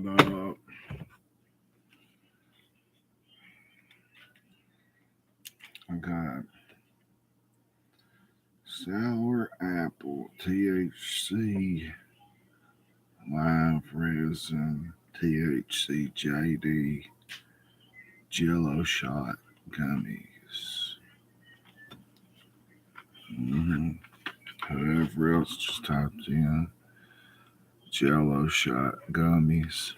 up? I got sour apple, THC, live resin, THC JD, Jello shot gummies. Whoever else just typed in Jello shot gummies.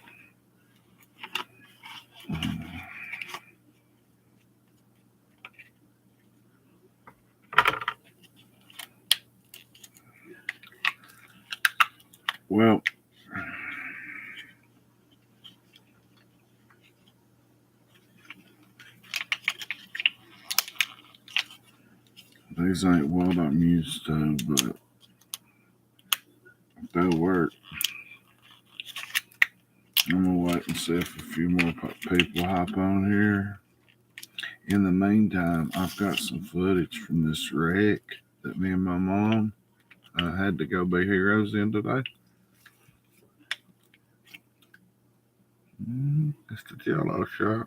Well, these ain't what I'm used to, but they'll work. I'm gonna wait and see if a few more people hop on here. In the meantime, I've got some footage from this wreck that me and my mom had to go be heroes in today. It's the Jello shot.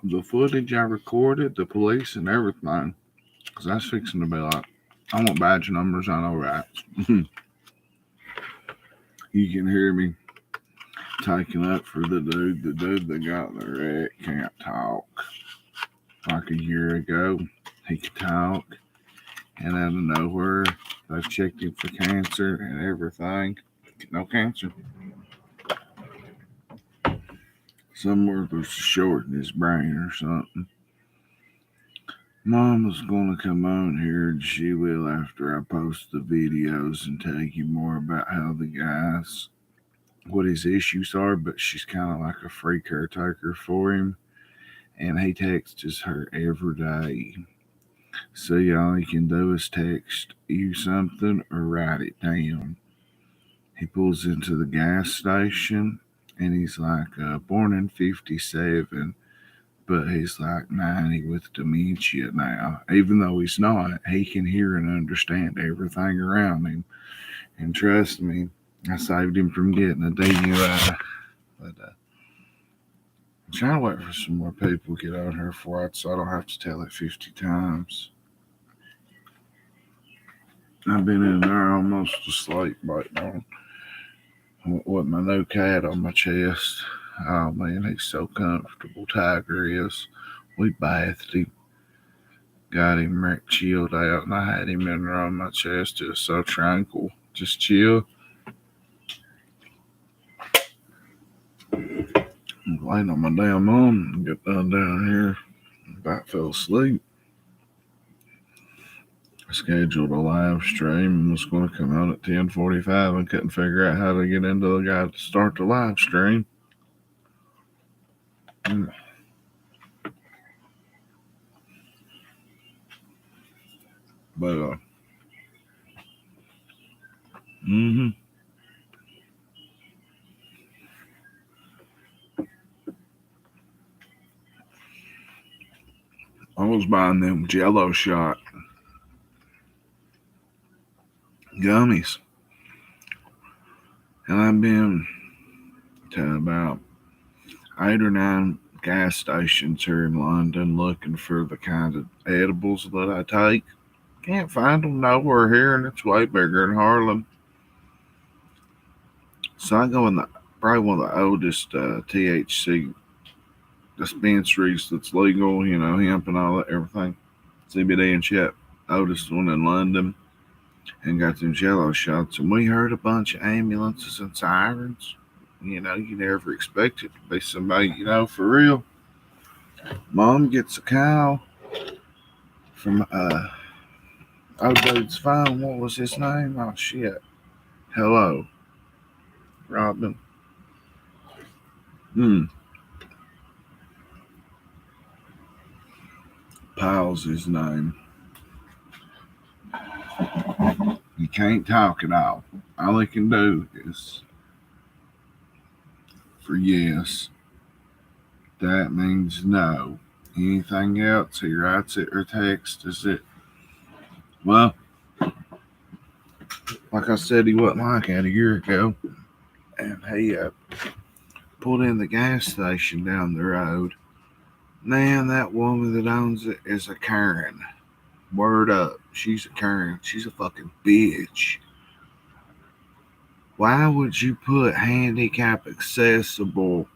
The footage I recorded, the police and everything, because that's fixing to be like, I want badge numbers, I know rats. You can hear me taking up for the dude. The dude that got the wreck can't talk. Like a year ago, he could talk, and out of nowhere, they've checked him for cancer and everything. No cancer. Somewhere there's a short in his brain or something. Mom was going to come on here, and she will after I post the videos and tell you more about how the guys, what his issues are, but she's kind of like a free caretaker for him, and he texts her every day. So all he can do is text you something or write it down. He pulls into the gas station, and he's like, born in 57, but he's like 90 with dementia now. Even though he's not, he can hear and understand everything around him. And trust me, I saved him from getting a DUI. But I'm trying to wait for some more people to get on here for it so I don't have to tell it 50 times. I've been in there almost asleep right now with my new cat on my chest. Oh man, he's so comfortable. Tiger is. We bathed him, got him chilled out, and I had him in there on my chest, just so tranquil, just chill. I'm laying on my damn arm and get down here. About fell asleep. I scheduled a live stream and was going to come out at 10:45 and couldn't figure out how to get into the guy to start the live stream. But I was buying them Jello shot gummies, and I've been to about 8 or 9 gas stations here in London looking for the kind of edibles that I take. Can't find them nowhere here, and it's way bigger in Harlem. So I go in probably one of the oldest THC dispensaries that's legal, hemp and all that, everything. CBD and shit. Oldest one in London. And got them Jello shots. And we heard a bunch of ambulances and sirens. You never expect it to be somebody, for real. Mom gets a call from dude's phone. What was his name? Oh shit. Hello. Robin. Paul's his name. He can't talk at all. All he can do is for yes. That means no. Anything else, he writes it or texts it. Well, like I said, he wasn't like that a year ago. And he pulled in the gas station down the road. Man, that woman that owns it is a Karen. Word up. She's a Karen. She's a fucking bitch. Why would you put handicap accessible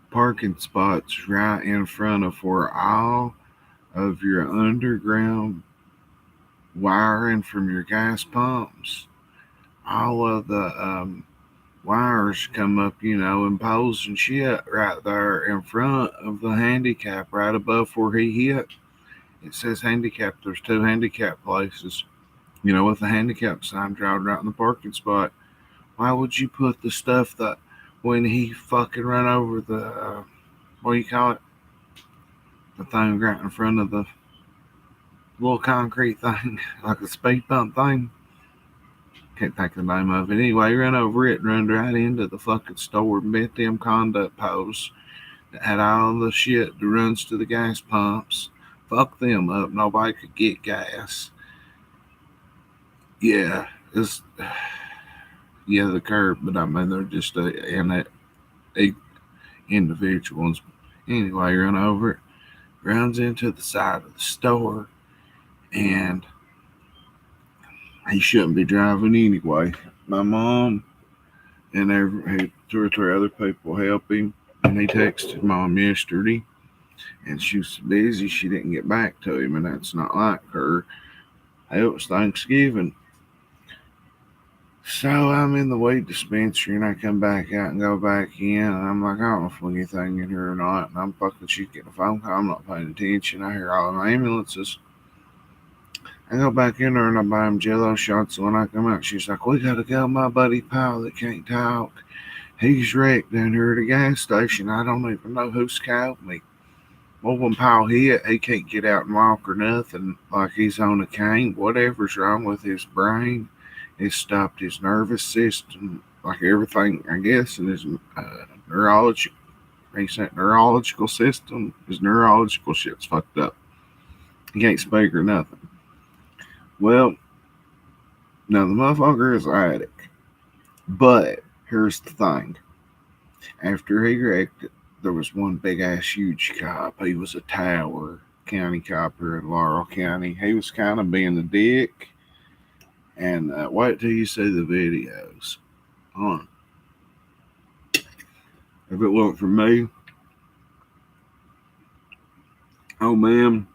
parking spots right in front of where all of your underground wiring from your gas pumps, all of the wires come up, and poles and shit right there in front of the handicap, right above where he hit? It says handicap. There's two handicap places, with the handicap sign driving right in the parking spot. Why would you put the stuff that when he fucking run over the, what do you call it? The thing right in front of the little concrete thing, like a speed bump thing? Can't think of the name of it. Anyway, run over it and run right into the fucking store and bent them conduct posts that had all the shit that runs to the gas pumps. Fuck them up. Nobody could get gas. Yeah, it's the curb, but I mean they're just individuals. Anyway, run over it, runs into the side of the store, and he shouldn't be driving anyway. My mom and two or three other people help him, and he texted mom yesterday, and she was busy. She didn't get back to him, and that's not like her. It was Thanksgiving. So I'm in the weed dispensary and I come back out and go back in and I'm like, I don't know if there's anything in here or not. And I'm fucking she's getting a phone call. I'm not paying attention. I hear all the ambulances. I go back in there and I buy him jello shots. So when I come out, she's like, we gotta go. My buddy Powell that can't talk. He's wrecked down here at the gas station. I don't even know who's called me. Well, when Powell hit, he can't get out and walk or nothing. Like he's on a cane. Whatever's wrong with his brain. It stopped his nervous system, like everything, I guess, in his neurology. Recent neurological system. His neurological shit's fucked up. He can't speak or nothing. Well, now the motherfucker is an addict. But here's the thing. After he wrecked it, there was one big ass huge cop. He was a Tower County cop here in Laurel County. He was kind of being a dick. And wait till you see the videos. If it wasn't for me, oh man,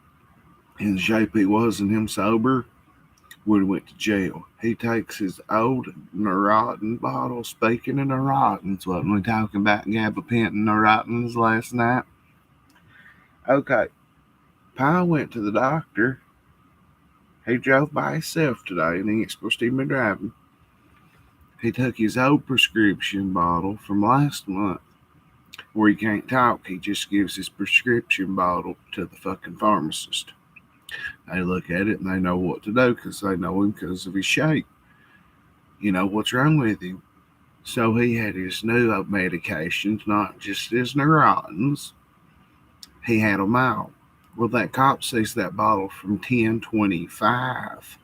in the shape he was and him sober, would have went to jail. He takes his old Neurontin bottle, speaking of Neurotins, wasn't we talking about gabapentin Neurotins last night? Okay, Pa went to the doctor. He drove by himself today and he ain't supposed to even be driving. He took his old prescription bottle from last month where he can't talk. He just gives his prescription bottle to the fucking pharmacist. They look at it and they know what to do because they know him because of his shape. You know what's wrong with him. So he had his new medications, not just his Neurotins. He had them out. Well, that cop sees that bottle from 10/25,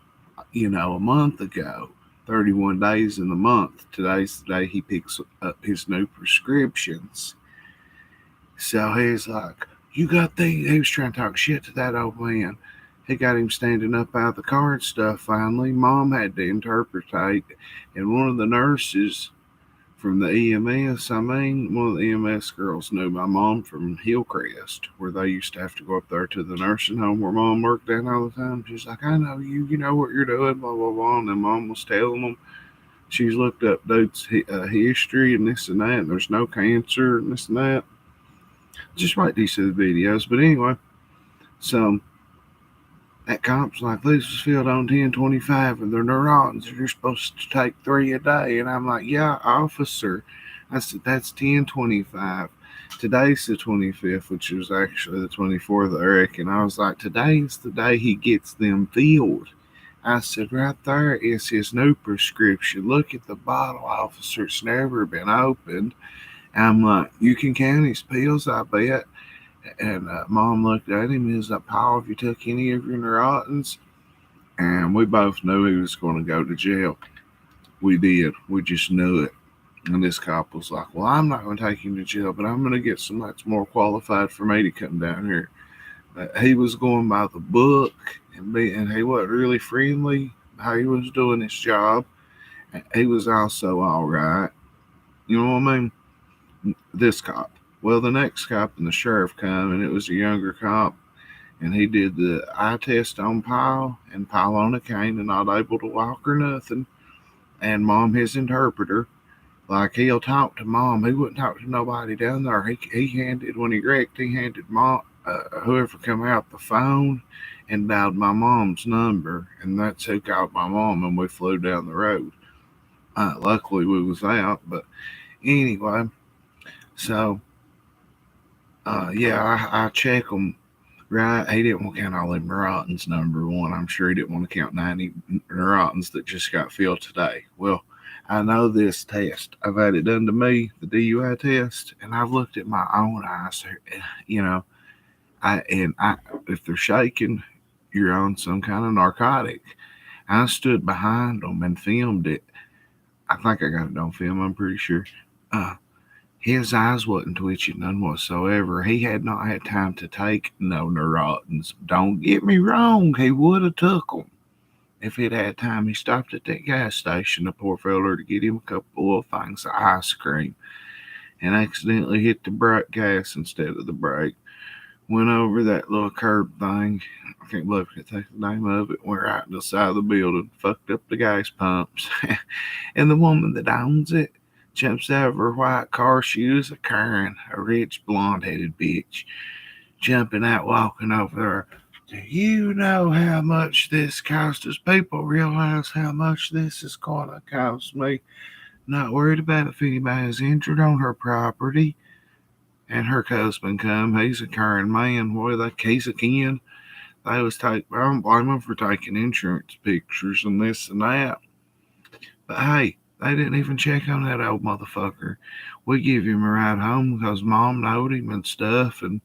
a month ago. 31 days in the month. Today's the day he picks up his new prescriptions. So he's like, you got these? He was trying to talk shit to that old man. He got him standing up out of the car and stuff finally. Mom had to interpretate. And one of the nurses from the EMS, one of the EMS girls knew my mom from Hillcrest, where they used to have to go up there to the nursing home where mom worked at all the time. She's like, I know you, you know what you're doing, blah, blah, blah. And then mom was telling them. She's looked up dude's history and this and that, and there's no cancer and this and that. Just wait till you see the videos. But anyway, so that cop's like, this was filled on 10/25 and they're neurons. You're supposed to take 3 a day. And I'm like, yeah, officer. I said, that's 10/25. Today's the 25th, which was actually the 24th, I reckon. I was like, today's the day he gets them filled. I said, right there is his new prescription. Look at the bottle, officer. It's never been opened. I'm like, you can count his pills, I bet. And mom looked at him and was like, Paul, have you took any of your Neurotins? And we both knew he was going to go to jail. We did. We just knew it. And this cop was like, well, I'm not going to take him to jail, but I'm going to get somebody that's more qualified for me to come down here. But he was going by the book, and he wasn't really friendly. How he was doing his job. He was also all right. You know what I mean? This cop. Well, the next cop and the sheriff come, and it was a younger cop, and he did the eye test on Pyle, and Pyle on a cane and not able to walk or nothing. And Mom, his interpreter, like he'll talk to Mom. He wouldn't talk to nobody down there. He handed when he wrecked, he handed Mom whoever come out the phone and dialed my mom's number, and that's who called my mom, and we flew down the road. Luckily, we was out, but anyway, so yeah, I check him. Right, he didn't want to count all them Neurotins, number one. I'm sure he didn't want to count 90 Neurotins that just got filled today. Well, I know this test. I've had it done to me, the DUI test, and I've looked at my own eyes. You know, I if they're shaking, you're on some kind of narcotic. I stood behind them and filmed it. I think I got it on film. I'm pretty sure. Uh, his eyes wasn't twitching none whatsoever. He had not had time to take no Neurotins. Don't get me wrong, he would have took them if he'd had time. He stopped at that gas station, the poor feller, to get him a couple of things of ice cream, and accidentally hit the brake gas instead of the brake. Went over that little curb thing. I can't believe I can't think of the name of it. Went right to the side of the building, fucked up the gas pumps. And the woman that owns it jumps out of her white car. She was a Karen, a rich blonde headed bitch, jumping out, walking over there. Do you know how much this cost us? People realize how much this is going to cost me. Not worried about if anybody's injured on her property. And her husband come. He's a Karen man. Boy, he's a kin. They was take. I don't blame them for taking insurance pictures and this and that. But hey, they didn't even check on that old motherfucker. We give him a ride home because Mom knowed him and stuff. And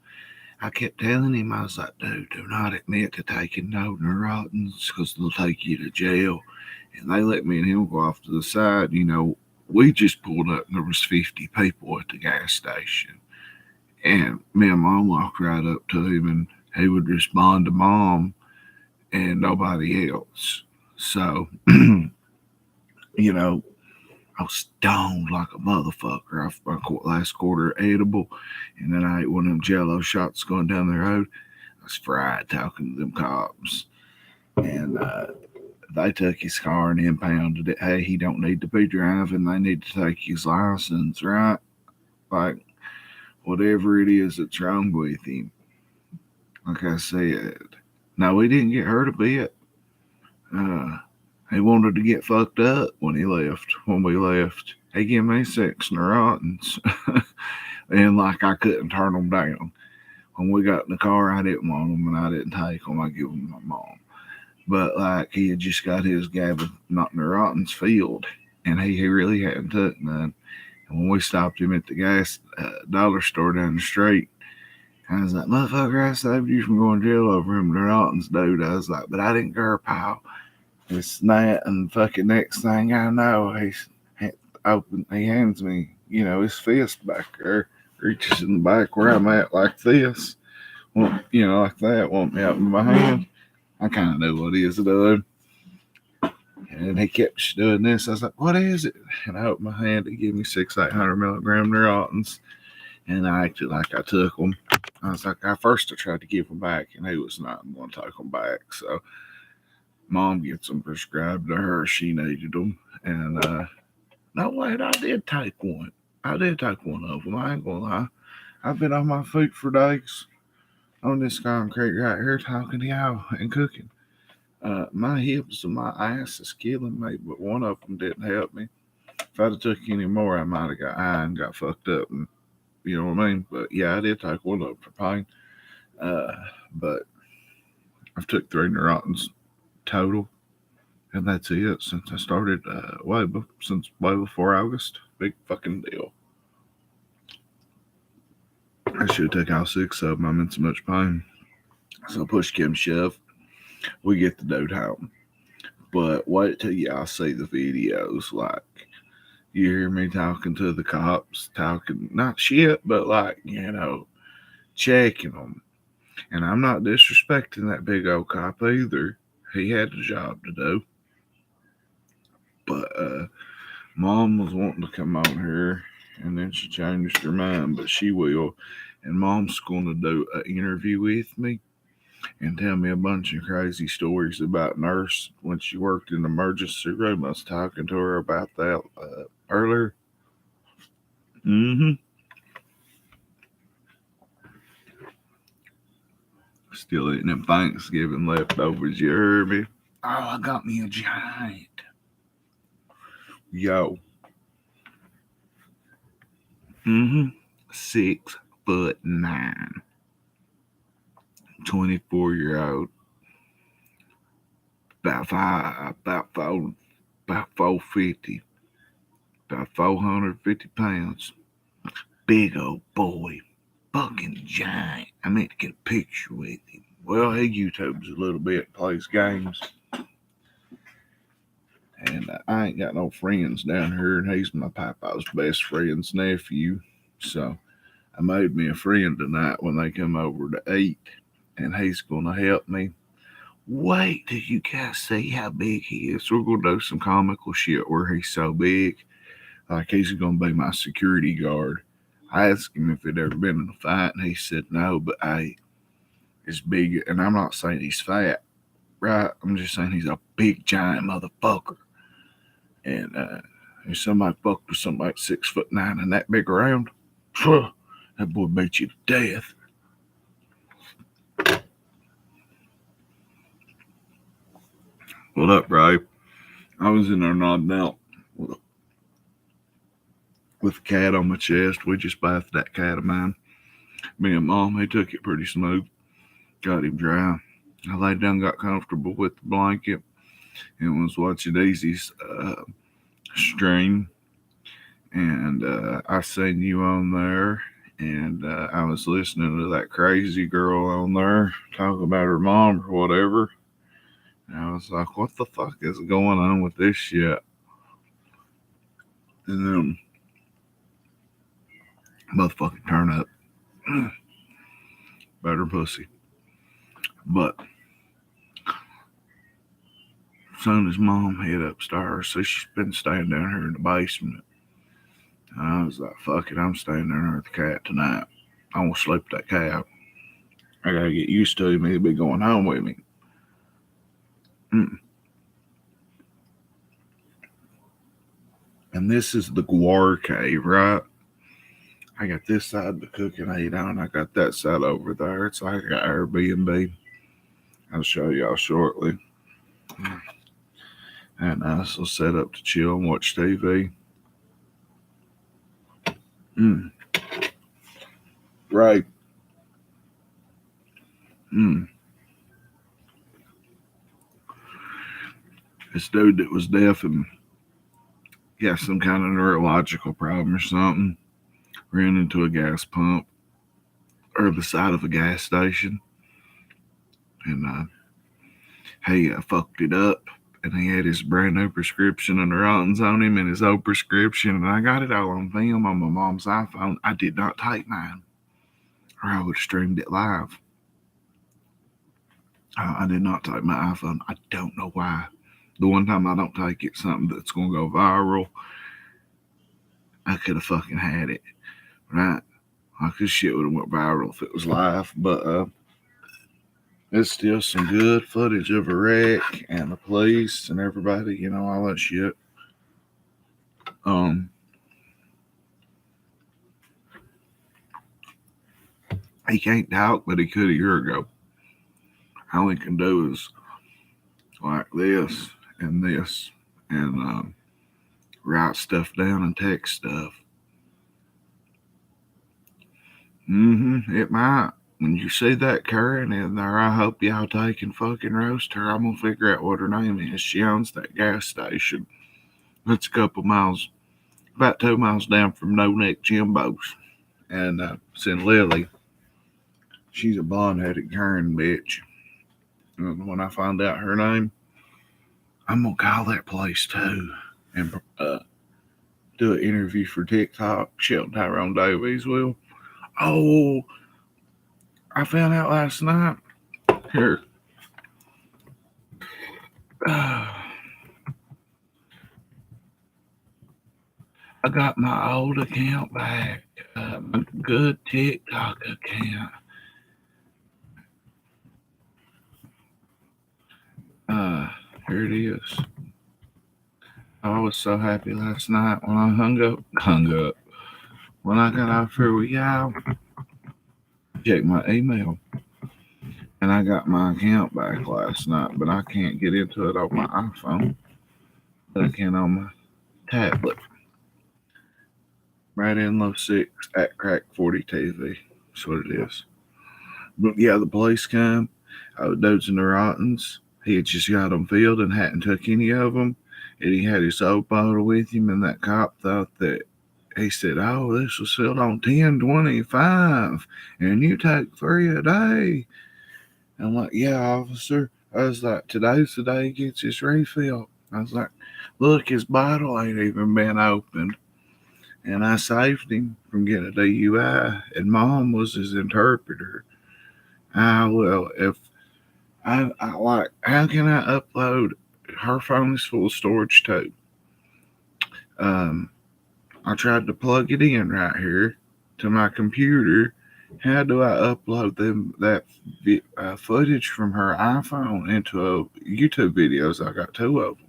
I kept telling him, I was like, dude, do not admit to taking no Neurotins because they'll take you to jail. And they let me and him go off to the side. You know, we just pulled up and there was 50 people at the gas station. And me and Mom walked right up to him and he would respond to Mom and nobody else. So, you know, I was stoned like a motherfucker off my last quarter edible. And then I ate one of them jello shots going down the road. I was fried talking to them cops. And they took his car and impounded it. Hey, he don't need to be driving. They need to take his license, right? Like, whatever it is that's wrong with him. Like I said, no, we didn't get hurt a bit. Uh, he wanted to get fucked up when he left. When we left, he gave me 6 Neurotins, and like I couldn't turn them down. When we got in the car, I didn't want them, and I didn't take them. I give them to my mom. But like he had just got his Gavin not Neurotins filled, and he really hadn't took none. And when we stopped him at the gas dollar store down the street, I was like, motherfucker, I saved you from going to jail over him Neurotins, dude. I was like, but I didn't care, pal. It's that, and fucking next thing I know, he hands me, his fist back there, reaches in the back where I'm at like this, like that, want me out in my hand. I kind of knew what he was doing. And he kept doing this. I was like, what is it? And I opened my hand to give me 800 milligram Neurotins. And I acted like I took them. I was like, I tried to give them back, and he was not going to take them back. So Mom gets them prescribed to her. She needed them. And no, wait, I did take one. I did take one of them. I ain't going to lie. I've been on my feet for days on this concrete right here talking to y'all and cooking. My hips and my ass is killing me, but one of them didn't help me. If I'd have took any more, I might have got high and got fucked up, and you know what I mean. But yeah, I did take one of them for pain. But I've took 3 Neurotins total, and that's it since I started. Since way before August. Big fucking deal. I should have taken all 6 of them. I'm in so much pain. So push, Kim, shove. We get the dude home. But wait till y'all see the videos. Like, you hear me talking to the cops, talking not shit, but like, checking them. And I'm not disrespecting that big old cop either. He had a job to do. But Mom was wanting to come on here, and then she changed her mind, but she will. And Mom's going to do an interview with me and tell me a bunch of crazy stories about nurse when she worked in the emergency room. I was talking to her about that earlier. Mm-hmm. Still eating them Thanksgiving leftovers, you heard me? Oh, I got me a giant. Yo. Mm-hmm. 6'9". 24-year-old. About 450. About 450 pounds. Big old boy. Fucking giant. I meant to get a picture with him. Well, he YouTubes a little bit, plays games. And I ain't got no friends down here, and he's my papa's best friend's nephew. So I made me a friend tonight when they come over to eat, and he's going to help me. Wait till you guys see how big he is. We're going to do some comical shit where he's so big. Like, he's going to be my security guard. I asked him if he'd ever been in a fight, and he said no, but hey, it's big. And I'm not saying he's fat, right? I'm just saying he's a big, giant motherfucker. And if somebody fucked with somebody 6'9" and that big around, that boy beat you to death. What up, bro? I was in there nodding out with a cat on my chest. We just bathed that cat of mine. Me and Mom, he took it pretty smooth. Got him dry. I laid down, got comfortable with the blanket, and was watching Daisy's stream. And I seen you on there, and I was listening to that crazy girl on there talk about her mom or whatever. And I was like, what the fuck is going on with this shit? And then motherfucking turn up. Better pussy. But as soon as Mom hit upstairs, so she's been staying down here in the basement. And I was like, fuck it, I'm staying down here with the cat tonight. I won't sleep with that cat. I gotta get used to him. He'll be going home with me. And this is the Guar Cave, right? I got this side the cooking aid on. I got that side over there. It's like an Airbnb. I'll show y'all shortly. And I also set up to chill and watch TV. Right. This dude that was deaf and got some kind of neurological problem or something ran into a gas pump or the side of a gas station, and he fucked it up. And he had his brand new prescription and the rottens on him and his old prescription. And I got it all on film on my mom's iPhone. I did not take mine, or I would have streamed it live. I did not take my iPhone. I don't know why. The one time I don't take it, something that's going to go viral, I could have fucking had it, right? Like, this shit would have went viral if it was live. But it's still some good footage of a wreck and the police and everybody, all that shit. He can't talk, but he could a year ago. All he can do is like this and this and write stuff down and text stuff. It might. When you see that Karen in there, I hope y'all take and fucking roast her. I'm gonna figure out what her name is. She owns that gas station. It's a couple miles, about 2 miles down from No Neck Jimbo's. And it's in Lily. She's a blonde-headed Karen bitch. And when I find out her name, I'm gonna call that place too and do an interview for TikTok. Shelton Tyrone Davies will. Oh, I found out last night. Here, I got my old account back. My good TikTok account. Uh, Here it is. I was so happy last night when I hung up. When I got off here with y'all, checked my email, and I got my account back last night, but I can't get into it on my iPhone. But I can on my tablet. Right in low 6 at Crack 40 TV. That's what it is. But yeah, the police come. Dudes and the Rottens. He had just got them filled and hadn't took any of them. And he had his soap bottle with him, and that cop thought that he said, "Oh, this was filled on 10.25, and you take 3 a day." I'm like, "Yeah, officer." I was like, "Today's the day he gets his refill." I was like, "Look, his bottle ain't even been opened." And I saved him from getting a DUI, and Mom was his interpreter. Well, if I like, how can I upload? Her phone is full of storage too. Um, I tried to plug it in right here to my computer. How do I upload that footage from her iPhone into a YouTube videos? I got 2 of them.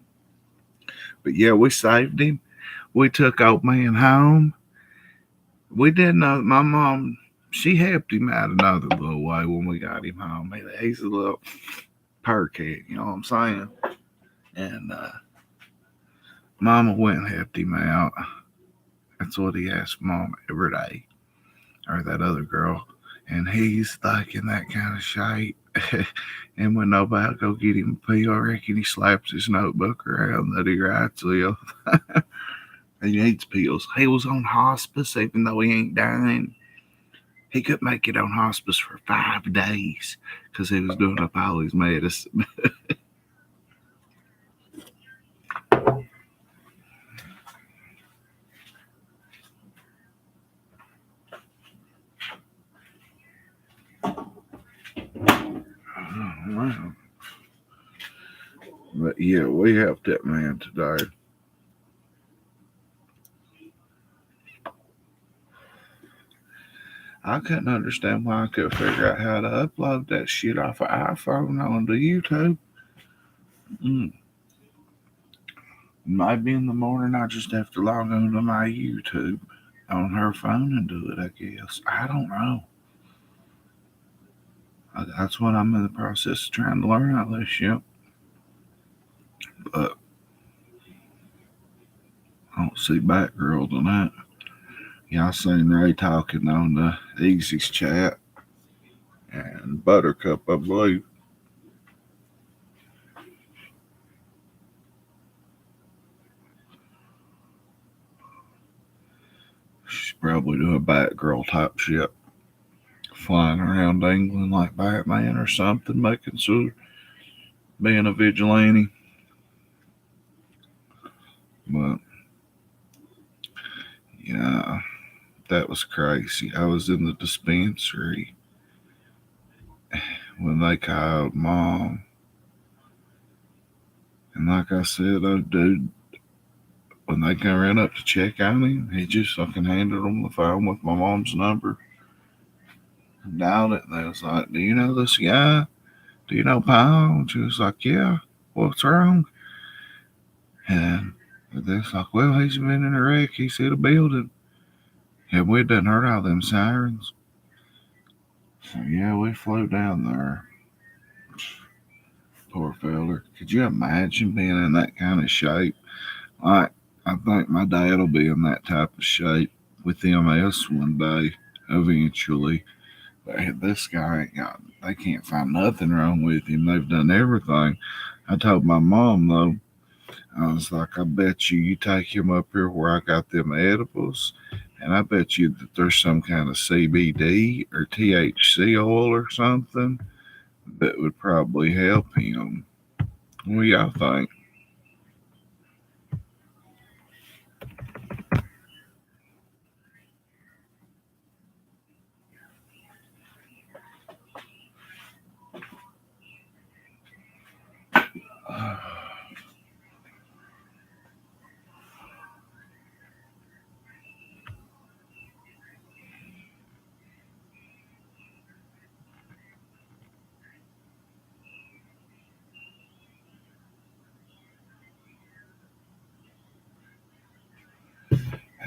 But yeah, we saved him. We took old man home. We didn't know my mom. She helped him out another little way when we got him home. He's a little perkhead, you know what I'm saying? And Mama went and helped him out. That's what he asked Mom every day, or that other girl. And he's like in that kind of shape. And when nobody go get him a pee, I reckon he slaps his notebook around that he writes with. He needs pills. He was on hospice even though he ain't dying. He could make it on hospice for 5 days because he was doing up all his medicine. Wow. But yeah, we helped that man today. I couldn't understand why I couldn't figure out how to upload that shit off of iPhone onto YouTube. Maybe in the morning I just have to log on to my YouTube on her phone and do it, I guess. I don't know. That's what I'm in the process of trying to learn all this shit. But I don't see Batgirl tonight. Yeah, I seen Ray talking on the Easy's chat and Buttercup, I believe. She's probably doing Batgirl type shit. Flying around England like Batman or something, making sure being a vigilante. But yeah, that was crazy. I was in the dispensary when they called Mom. And like I said, oh dude, when they come ran up to check on him, he just fucking handed them the phone with my mom's number. Dialed it, and they was like, "Do you know this guy? Do you know Paul?" And she was like, "Yeah, what's wrong?" And they're like, "Well, he's been in a wreck. He's hit a building." And we done heard all them sirens. So yeah, we flew down there. Poor feller. Could you imagine being in that kind of shape? Like, I think my dad will be in that type of shape with MS one day, eventually. But this guy ain't got, they can't find nothing wrong with him. They've done everything. I told my mom, though, I was like, I bet you take him up here where I got them edibles, and I bet you that there's some kind of CBD or THC oil or something that would probably help him. What do y'all think?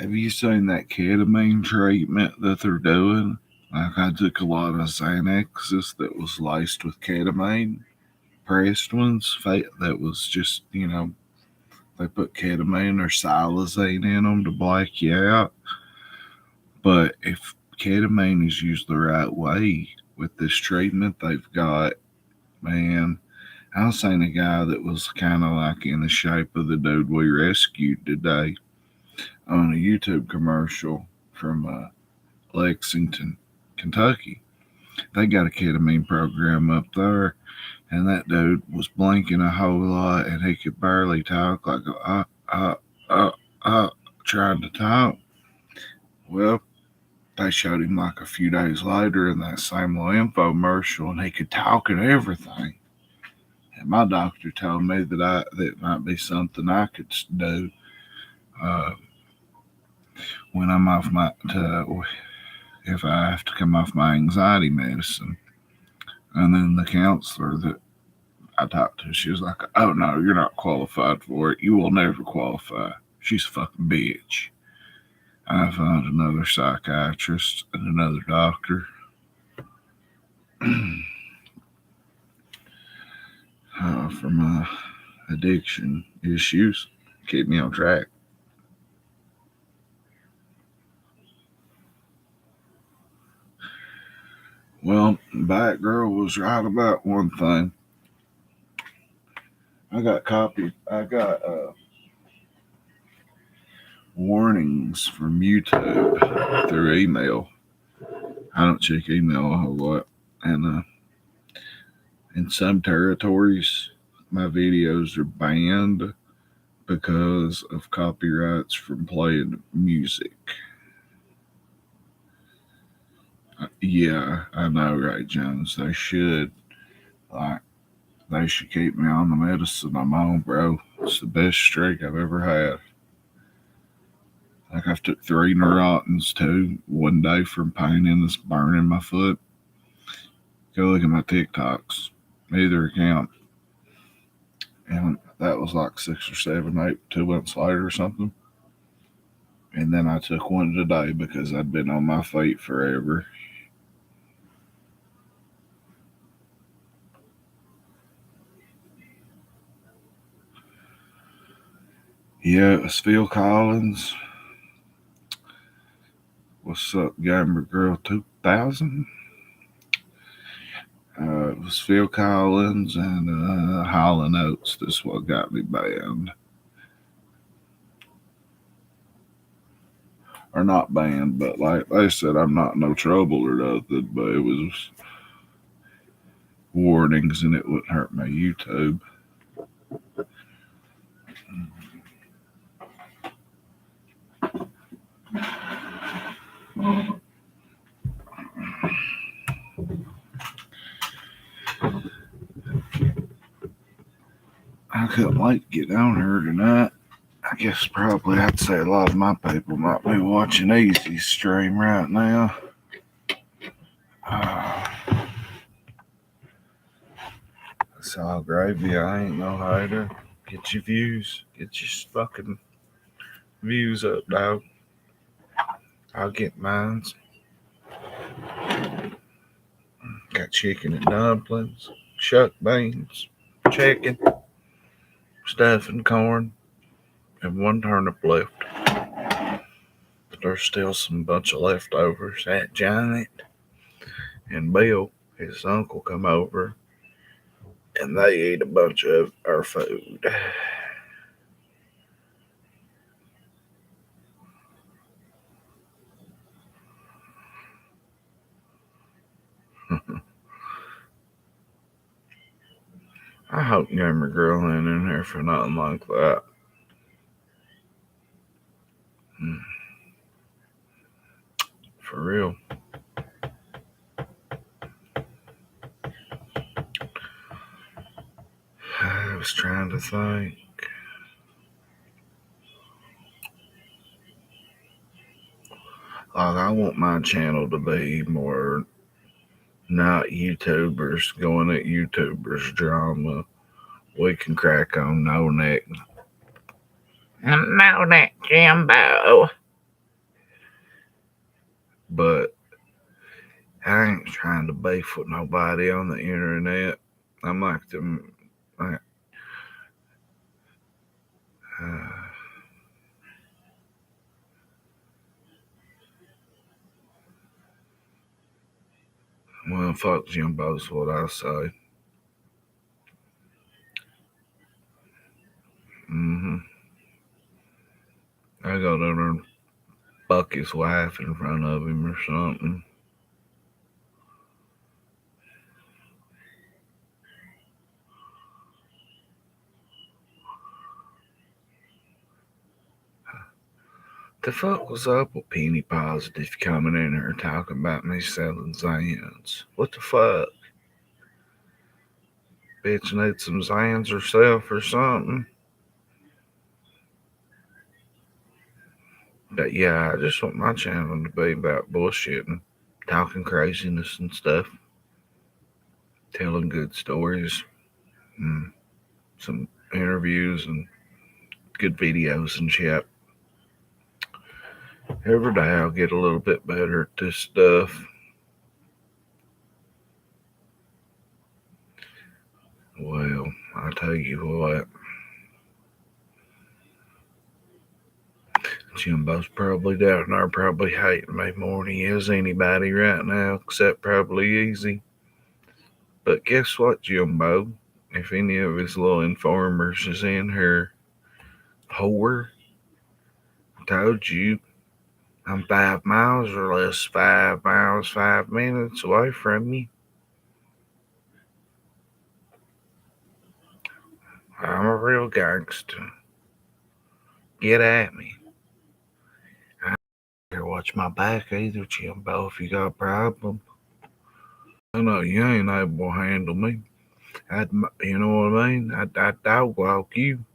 Have you seen that ketamine treatment that they're doing? Like, I took a lot of Xanaxes that was laced with ketamine, pressed ones, that was just, they put ketamine or xylazine in them to black you out. But if ketamine is used the right way with this treatment they've got, man, I was seeing a guy that was kind of like in the shape of the dude we rescued today on a YouTube commercial from Lexington, Kentucky. They got a ketamine program up there, and that dude was blinking a whole lot, and he could barely talk, like trying to talk. Well, they showed him like a few days later in that same little infomercial, and he could talk and everything. And my doctor told me that might be something I could do uh, when I'm if I have to come off my anxiety medicine. And then the counselor that I talked to, she was like, "Oh no, you're not qualified for it. You will never qualify. She's a fucking bitch." I found another psychiatrist and another doctor for my addiction issues, keep me on track. Well, Batgirl was right about one thing. I got warnings from YouTube through email. I don't check email a whole lot, and in some territories, my videos are banned because of copyrights from playing music. Yeah, I know, right, Jones? They should. They should keep me on the medicine I'm on, bro. It's the best streak I've ever had. Like, I've took 3 Neurotins too, one day from pain in this burn in my foot. Go look at my TikToks, either account. And that was like 6 or 7, 8, 2 months later or something. And then I took one today because I'd been on my feet forever. Yeah, it was Phil Collins. What's up, Gamer Girl 2000? It was Phil Collins and Hall & Oates. That's what got me banned. Or not banned, but like they said, I'm not no trouble or nothing, but it was warnings and it wouldn't hurt my YouTube. I couldn't wait to get down here tonight. I guess probably I'd say a lot of my people might be watching Easy's stream right now. It's all gravy. I ain't no hater. Get your views. Get your fucking views up, dog. I'll get mine. Got chicken and dumplings, shuck beans, chicken, stuffing, corn, and 1 turnip left. But there's still some bunch of leftovers. That Giant and Bill, his uncle, come over and they eat a bunch of our food. I hope Gamer Girl ain't in here for nothing like that. For real. I was trying to think. Like, I want my channel to be more not YouTubers going at YouTubers drama. We can crack on No Neck. No Neck Jimbo. But I ain't trying to beef with nobody on the internet. I'm like them. Like, well, fuck Jimbo's what I say. Mm-hmm. I go down there and fuck his wife in front of him or something. The fuck was up with Penny Positive coming in here talking about me selling Zans? What the fuck? Bitch needs some Zans herself or something. But yeah, I just want my channel to be about bullshitting, talking craziness and stuff, telling good stories, and some interviews and good videos and shit. Every day I'll get a little bit better at this stuff. Well, I tell you what, Jimbo's probably down there, probably hating me more than he is anybody right now, except probably Easy. But guess what, Jimbo? If any of his little informers is in here, whore, I told you I'm 5 miles or less, 5 miles, 5 minutes away from you. I'm a real gangster. Get at me. I don't care watch my back either, Jimbo, if you got a problem. I know you ain't able to handle me. You know what I mean? I'd dog walk you.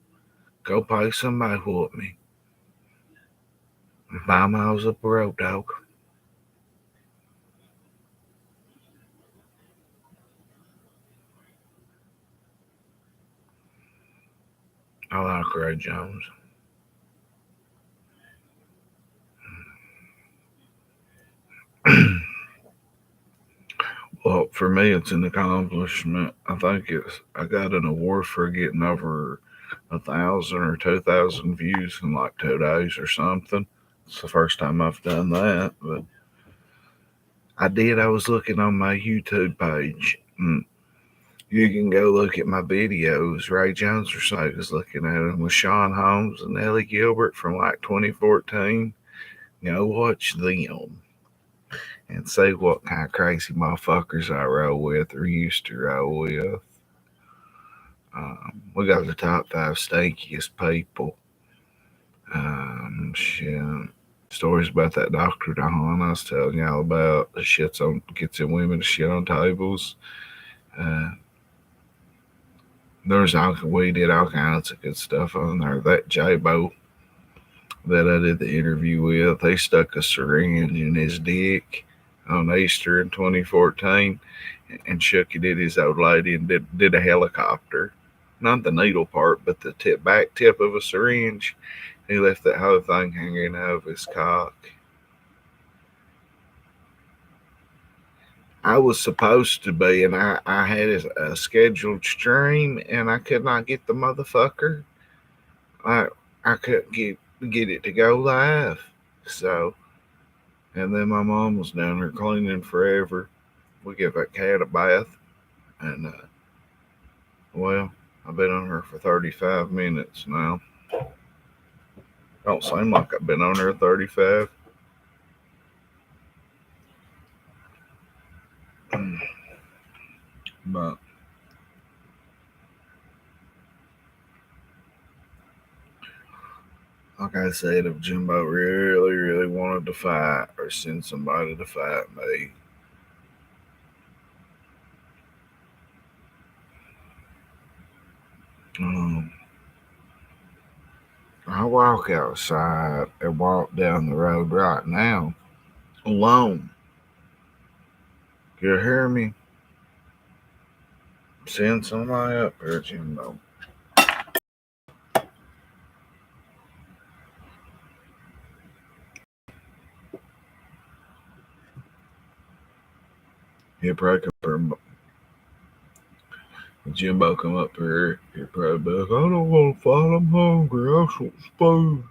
Go pay somebody to whoop me. 5 miles up the road, dog. I like Ray Jones. Well, for me, it's an accomplishment. I got an award for getting over 1,000 or 2,000 views in like 2 days or something. It's the first time I've done that, but I did. I was looking on my YouTube page. You can go look at my videos. Ray Jones or somebody was looking at them with Sean Holmes and Ellie Gilbert from like 2014. Go watch them and see what kind of crazy motherfuckers I roll with or used to roll with. We got the top 5 stinkiest people. Shit. Stories about that Dr. Don I was telling y'all about. The shits on gets in women to shit on tables. Uh, we did all kinds of good stuff on there. That J-Bo that I did the interview with, they stuck a syringe in his dick on Easter in 2014 and shook it at his old lady and did a helicopter. Not the needle part, but the back tip of a syringe. He left that whole thing hanging out of his cock. I was supposed to be, and I had a scheduled stream, and I could not get the motherfucker. I couldn't get it to go live. So, and then my mom was down there cleaning forever. We give that cat a bath, and well, I've been on her for 35 minutes now. Don't seem like I've been on her 35. But like I said, if Jimbo really, really wanted to fight or send somebody to fight me, um, I walk outside and walk down the road right now alone. You hear me? Send somebody up here, Jimbo. He'll probably come up here. Jimbo come up here. He'll probably be like, I don't want to fight. I'm hungry. I just want spoon.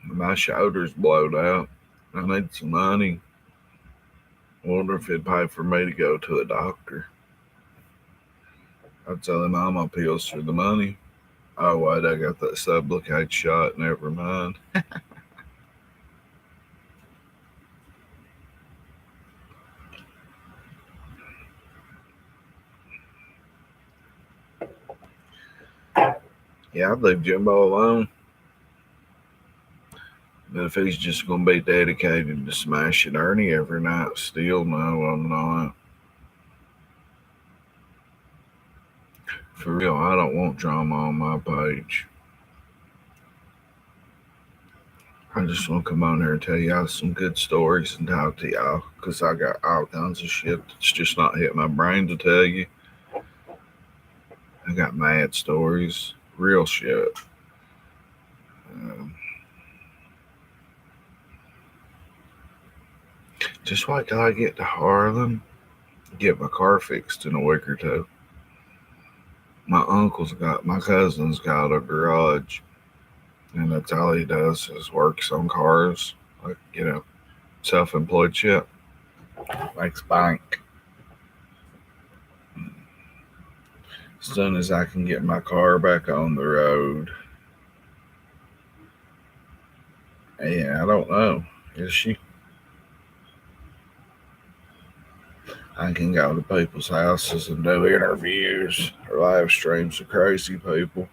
My shoulder's blowed out. I need some money. I wonder if he'd pay for me to go to a doctor. I'd tell him all my pills for the money. Oh, wait, I got that Sublocade shot. Never mind. Yeah, I'd leave Jimbo alone. But if he's just going to be dedicated to smashing Ernie every night, still, no, I'm not. For real, I don't want drama on my page. I just want to come on here and tell y'all some good stories and talk to y'all because I got all kinds of shit that's just not hit my brain to tell you. I got mad stories, real shit. Just wait till I get to Harlan, get my car fixed in a week or two. My cousin's got a garage, and that's all he does is works on cars, like, self-employed shit, makes bank. As soon as I can get my car back on the road. Yeah, I don't know. Is she? I can go to people's houses and do interviews or live streams of crazy people.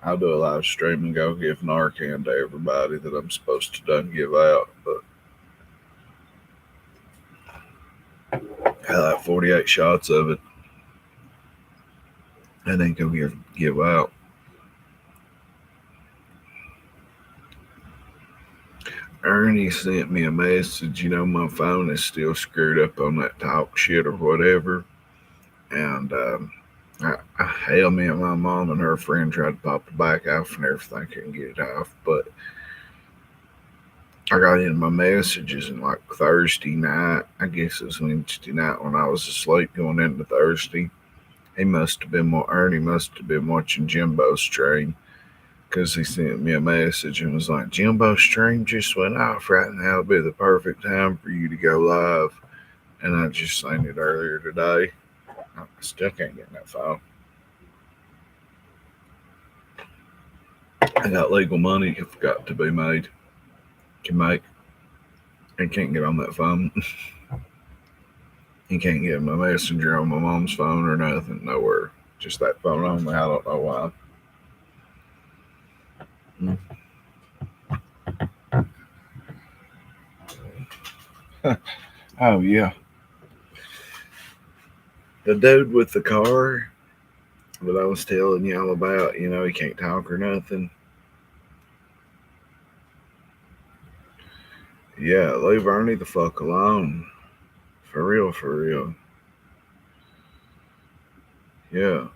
I'll do a live stream and go give Narcan to everybody that I'm supposed to done give out, but I like 48 shots of it and then go give out. Ernie sent me a message. My phone is still screwed up on that talk shit or whatever. And hell, me and my mom and her friend tried to pop the back off and everything, couldn't get it off. But I got in my messages and like Thursday night, I guess it was Wednesday night when I was asleep going into Thursday. Ernie must have been watching Jimbo's stream because he sent me a message and was like, Jimbo's stream just went off right now. It'll be the perfect time for you to go live. And I just seen it earlier today. I still can't get in that phone. I got legal money if got to be made. Can make. And can't get on that phone. You can't get my messenger on my mom's phone or nothing, nowhere. Just that phone only. I don't know why. Oh, yeah. The dude with the car that I was telling y'all about, he can't talk or nothing. Yeah, leave Ernie the fuck alone. For real, for real. Yeah.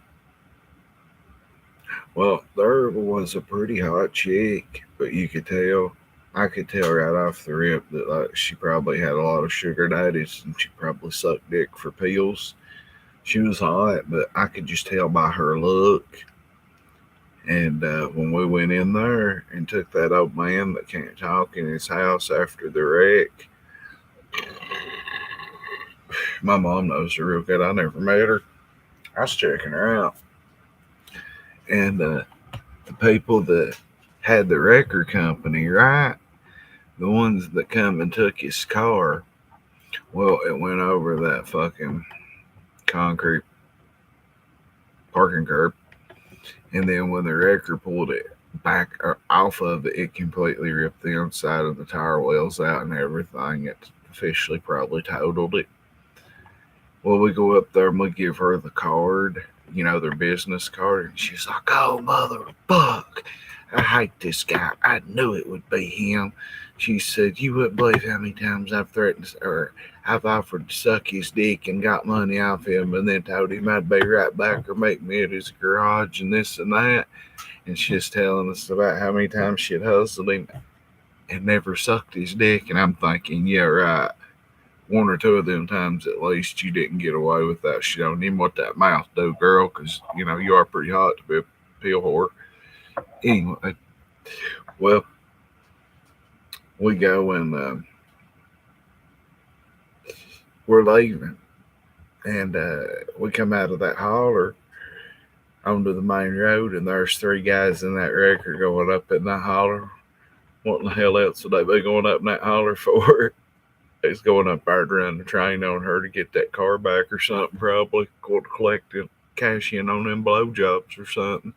Well, there was a pretty hot chick, but I could tell right off the rip that like she probably had a lot of sugar daddies and she probably sucked dick for pills. She was hot, but I could just tell by her look. And when we went in there and took that old man that can't talk in his house after the wreck, my mom knows her real good. I never met her. I was checking her out. And the people that had the record company, right? The ones that come and took his car, well, it went over that fucking concrete parking curb. And then when the wrecker pulled it back or off of it, it completely ripped the inside of the tire wells out and everything. It officially probably totaled it. Well, we go up there and we give her the card, their business card. And she's like, oh, motherfuck. I hate this guy. I knew it would be him. She said, you wouldn't believe how many times I've threatened or I've offered to suck his dick and got money off him and then told him I'd be right back or meet me at his garage and this and that. and she's telling us about how many times she had hustled him and never sucked his dick. And I'm thinking, yeah, right. One or two of them times at least you didn't get away with that shit on him. What that mouth do, girl? Because you are pretty hot to be a pill whore. Anyway, well, we go and we're leaving, and we come out of that holler onto the main road, and there's three guys in that wrecker going up in that holler. What in the hell else would they be going up in that holler for? It's going up there to run the train on her to get that car back or something, probably. Go to collect it, cash in on them blowjobs or something.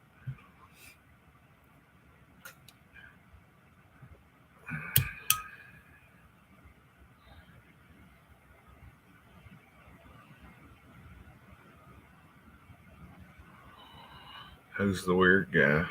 Who's the weird guy?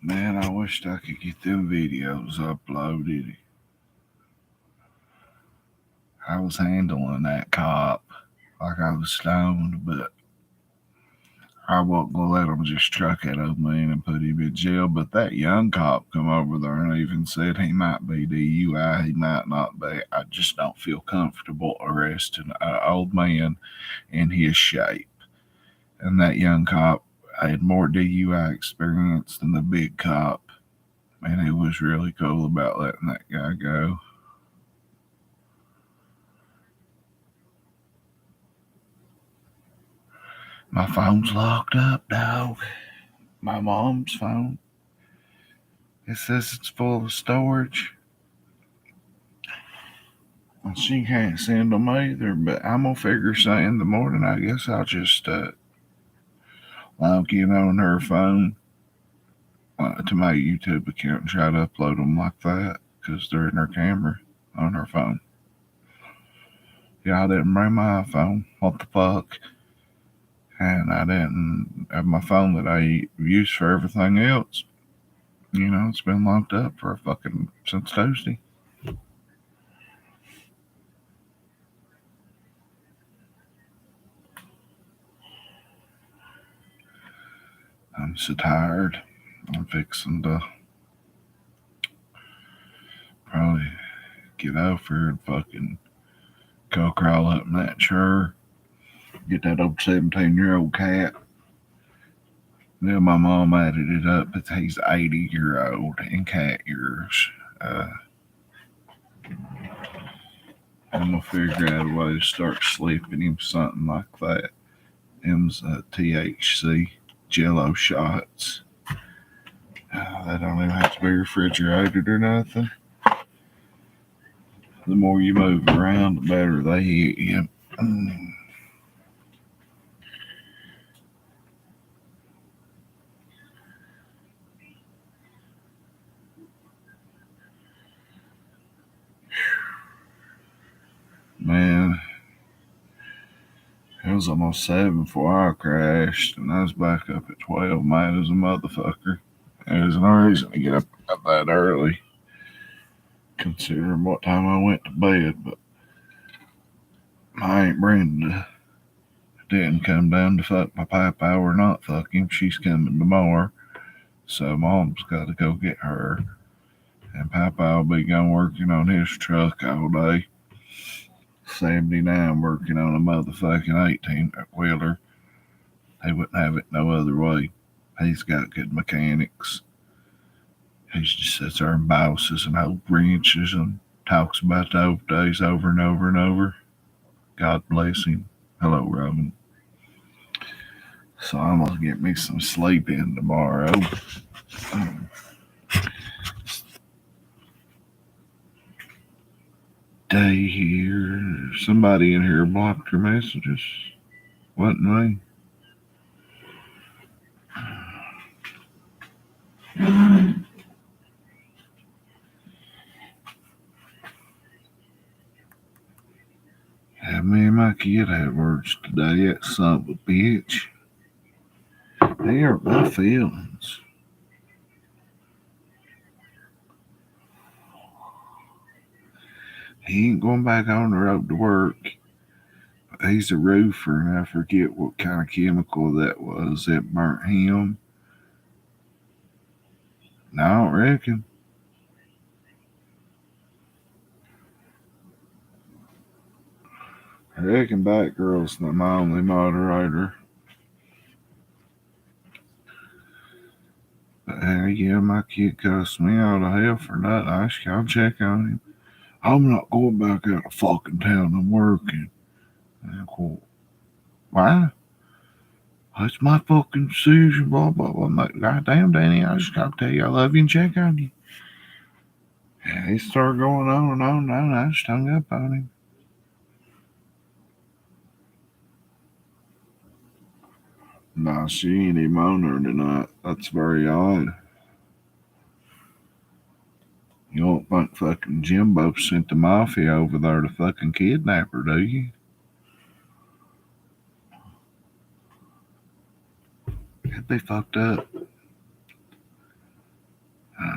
Man, I wished I could get them videos uploaded. I was handling that cop like I was stoned, but I wasn't gonna let him just truck it over me and put him in jail. But that young cop come over there and even said he might be DUI, he might not be. I just don't feel comfortable arresting an old man in his shape. And that young cop had more DUI experience than the big cop, and he was really cool about letting that guy go. My phone's locked up, dog. My mom's phone. It says it's full of storage. And she can't send them either, but I'm gonna figure something in the morning. I guess I'll just log in on her phone to my YouTube account and try to upload them like that because they're in her camera on her phone. Yeah, I didn't bring my iPhone. What the fuck? And I didn't have my phone that I use for everything else. It's been locked up for fucking since Tuesday. I'm so tired. I'm fixing to probably get out here and fucking go crawl up in that chair, get that old 17-year-old cat. Then my mom added it up, but he's 80-year-old in cat years. I'm gonna figure out a way to start sleeping him something like that. Them's THC Jello shots. They don't even have to be refrigerated or nothing. The more you move around, the better they hit you. Man, it was almost 7 before I crashed, and I was back up at 12, mad as a motherfucker. There's no reason to get up that early, considering what time I went to bed, but my Aunt Brenda didn't come down to fuck my papa or not fuck him. She's coming tomorrow, so Mom's got to go get her. And Papa will be gone working on his truck all day. 79 working on a motherfucking 18-wheeler. He wouldn't have it no other way. He's got good mechanics. He just sits there and bosses and holds wrenches and talks about the old days over and over and over. God bless him. Hello, Robin. So I'm gonna get me some sleep in tomorrow. Day here. Somebody in here blocked your messages. Wasn't me. Yeah, me and my kid had words today. That son of a bitch. They hurt my feelings. He ain't going back on the road to work. He's a roofer, and I forget what kind of chemical that was that burnt him. No, I don't reckon. I reckon Batgirl's not my only moderator. But hey, yeah, my kid cussed me out of hell for nothing. I just gotta check on him. I'm not going back out of fucking town. I'm working. And I go, why? It's my fucking decision, blah, blah, blah. I'm like, goddamn, Danny, I just gotta tell you I love you and check on you. And he started going on and on and on. I just hung up on him. Nah, she ain't even on her tonight. That's very odd. You don't think fucking Jimbo sent the mafia over there to fucking kidnap her, do you? It'd be fucked up.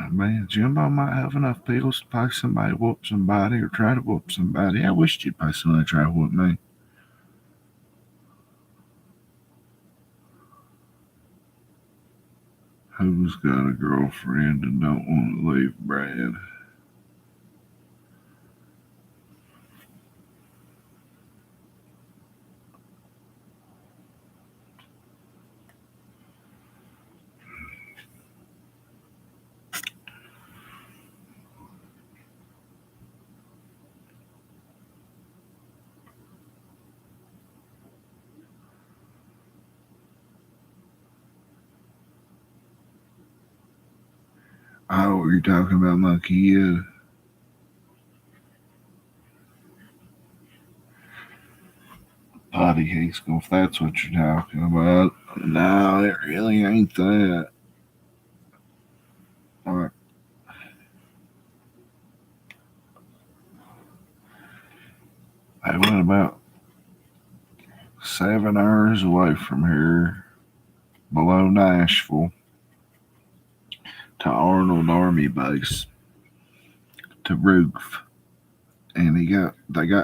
Man, Jimbo might have enough pills to pay somebody to whoop somebody or try to whoop somebody. I wish you'd pay somebody to try to whoop me. Who's got a girlfriend and don't want to leave Brad? Oh, you're talking about my kid? Potty hate school, if that's what you're talking about. No, it really ain't that. Like, I went about 7 hours away from here, below Nashville, to Arnold Army Base, to Roof. And they got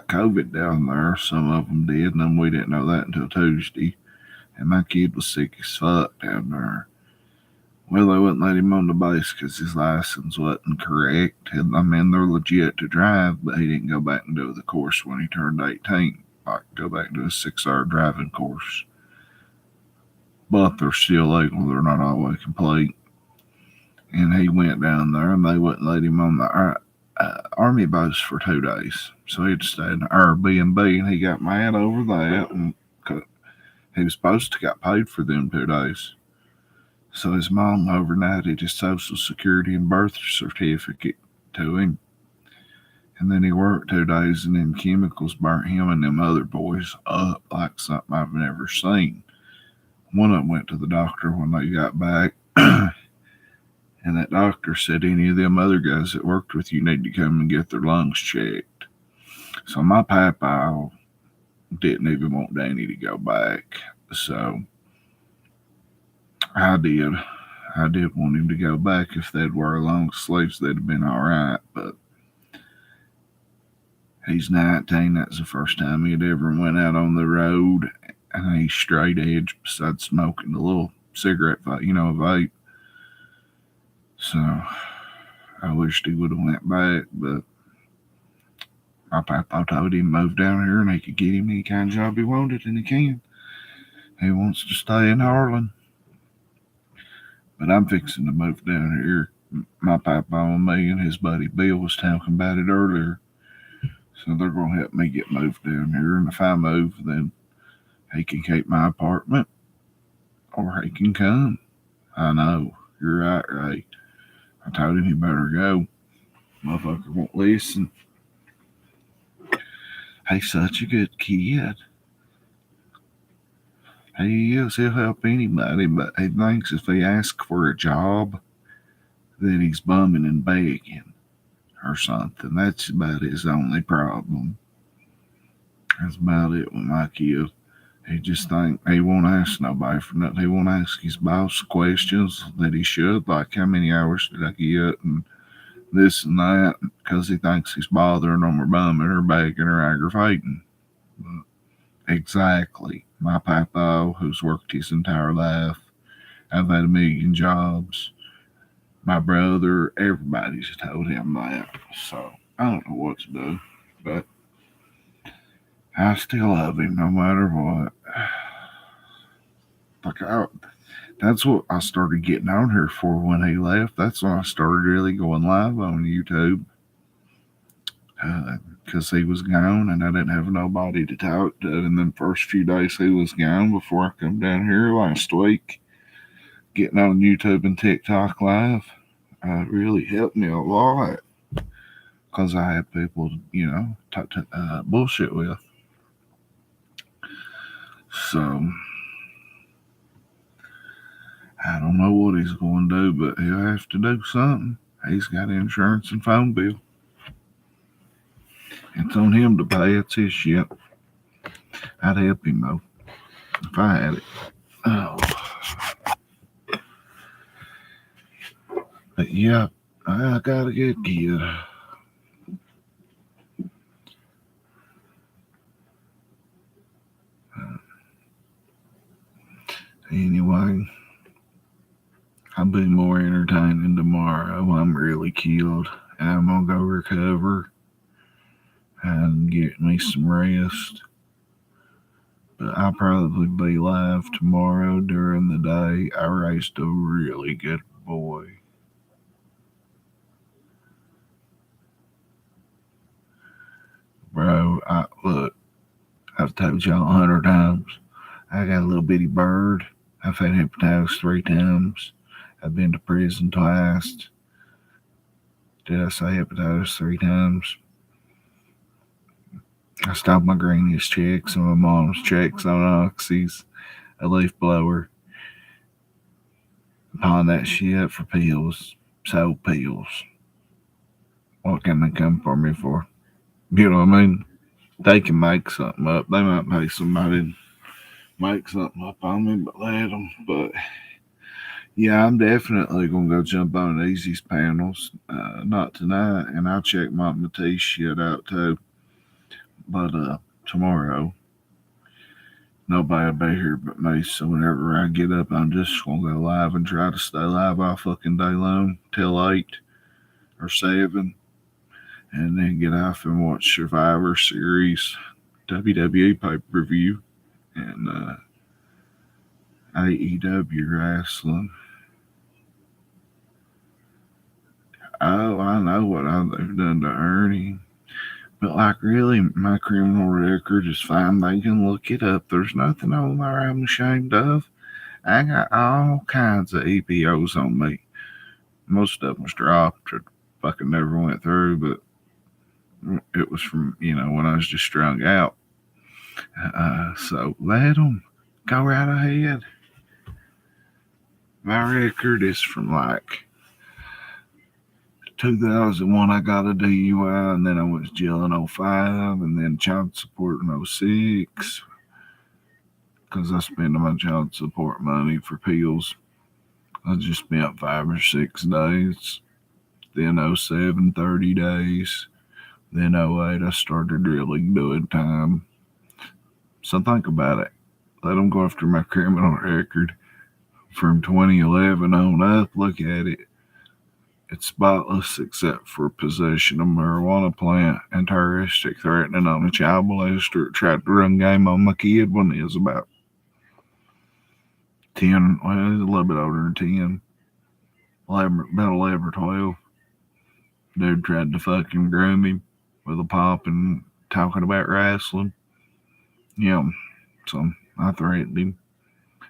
COVID down there. Some of them did, and then we didn't know that until Tuesday. And my kid was sick as fuck down there. Well, they wouldn't let him on the base because his license wasn't correct. And, I mean, they're legit to drive, but he didn't go back and do the course when he turned 18. Like, go back and do a 6-hour driving course. But they're still legal. They're not all the way complete. And he went down there, and they wouldn't let him on the Army base for 2 days. So he had to stay in the Airbnb, and he got mad over that. And he was supposed to get paid for them 2 days. So his mom overnighted his social security and birth certificate to him. And then he worked 2 days, and them chemicals burnt him and them other boys up like something I've never seen. One of them went to the doctor when they got back. And that doctor said any of them other guys that worked with you need to come and get their lungs checked. So my papa didn't even want Danny to go back. So I did. I did want him to go back. If they'd wear long sleeves, they'd have been all right. But he's 19. That's the first time he'd ever went out on the road. And he's straight edge besides smoking a little cigarette, a vape. So I wished he would have went back, but my papa told him to move down here and he could get him any kind of job he wanted, and he can. He wants to stay in Harlan. But I'm fixing to move down here. My papa and me and his buddy Bill was talking about it earlier. So they're going to help me get moved down here. And if I move, then he can keep my apartment or he can come. I know. You're right, Ray. I told him he better go. Motherfucker won't listen. He's such a good kid. He is. He'll help anybody, but he thinks if he asks for a job, that he's bumming and begging or something. That's about his only problem. That's about it with my kid. He just think he won't ask nobody for nothing. He won't ask his boss questions that he should, like how many hours did I get and this and that, because he thinks he's bothering them or bumming or begging or aggravating. Exactly. My papa, who's worked his entire life, I've had a million jobs. My brother, everybody's told him that. So I don't know what to do, but I still love him no matter what. That's what I started getting on here for when he left. That's when I started really going live on YouTube. Because he was gone and I didn't have nobody to talk to. And then first few days he was gone before I come down here last week, getting on YouTube and TikTok live, really helped me a lot because I had people, talk to bullshit with. So I don't know what he's going to do, but he'll have to do something. He's got insurance and phone bill. It's on him to pay. It's his shit. I'd help him though if I had it. Oh. But yeah, I got a good kid. Anyway, I'll be more entertaining tomorrow. I'm really killed. And I'm gonna go recover and get me some rest. But I'll probably be live tomorrow during the day. I raised a really good boy. Bro, look, I've told y'all 100 times. I got a little bitty bird. I've had hepatitis 3 times. I've been to prison twice. Did I say hepatitis 3 times? I stopped my granny's checks and my mom's checks on oxys, a leaf blower. Pawned that shit for pills. Sold pills. What can they come for me for? You know what I mean? They can make something up. They might pay somebody to make something up on me, but let them. But yeah, I'm definitely gonna go jump on Easy's panels. Not tonight, and I'll check my Matisse shit out too. But tomorrow, nobody will be here but me. So whenever I get up, I'm just gonna go live and try to stay live all fucking day long till 8 or 7, and then get off and watch Survivor Series, WWE pay per view, and AEW wrestling. Oh, I know what they've done to Ernie. But like, really, my criminal record is fine. They can look it up. There's nothing on there I'm ashamed of. I got all kinds of EPOs on me. Most of them was dropped or fucking never went through, but it was from, when I was just strung out. So let them go right ahead. My record is from like 2001, I got a DUI, and then I went to jail in 05, and then child support in 06, because I spent my child support money for pills. I just spent 5 or 6 days. Then 07, 30 days. Then 08, I started really doing time. So think about it. Let them go after my criminal record from 2011 on up. Look at it. It's spotless except for possession of marijuana plant and terroristic threatening on a child molester. Tried to run game on my kid when he was about 10. Well, he's a little bit older than 10. 11, about 11 or 12. Dude tried to fucking groom him with a pop and talking about wrestling. Yeah, so I threatened him.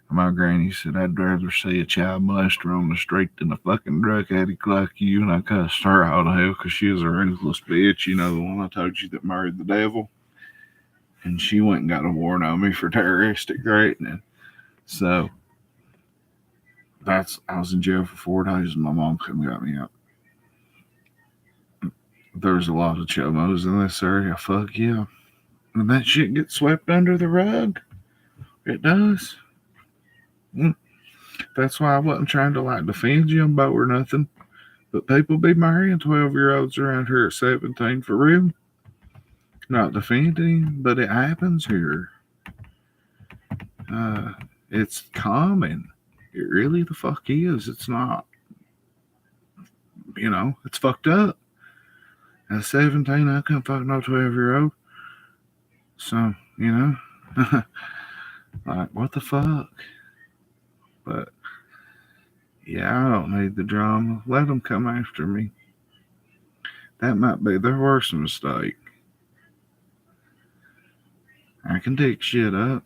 My granny said, I'd rather see a child molester on the street than a fucking drug addict like you. And I cussed her out of hell because she was a ruthless bitch. The one I told you that married the devil. And she went and got a warrant on me for terroristic threatening. So I was in jail for 4 days and my mom couldn't got me out. There's a lot of chomos in this area. Fuck yeah. And that shit gets swept under the rug. It does. That's why I wasn't trying to like defend Jimbo or nothing. But people be marrying 12-year-olds around here at 17 for real. Not defending, but it happens here. Uh, it's common. It really the fuck is. It's not. It's fucked up. At 17, I couldn't fuck no 12-year-old. So, like, what the fuck? But, yeah, I don't need the drama. Let them come after me. That might be their worst mistake. I can dig shit up.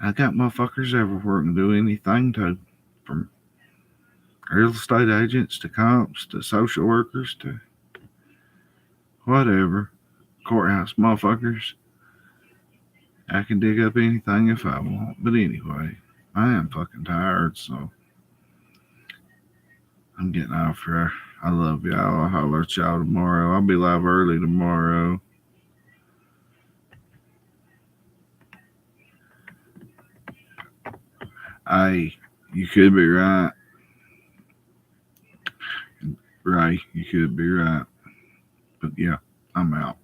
I got motherfuckers everywhere can do anything to, from real estate agents to comps to social workers to whatever. Courthouse motherfuckers. I can dig up anything if I want. But anyway, I am fucking tired, so I'm getting off here. I love y'all. I'll holler at y'all tomorrow. I'll be live early tomorrow. Hey, you could be right. Ray, you could be right. But yeah, I'm out.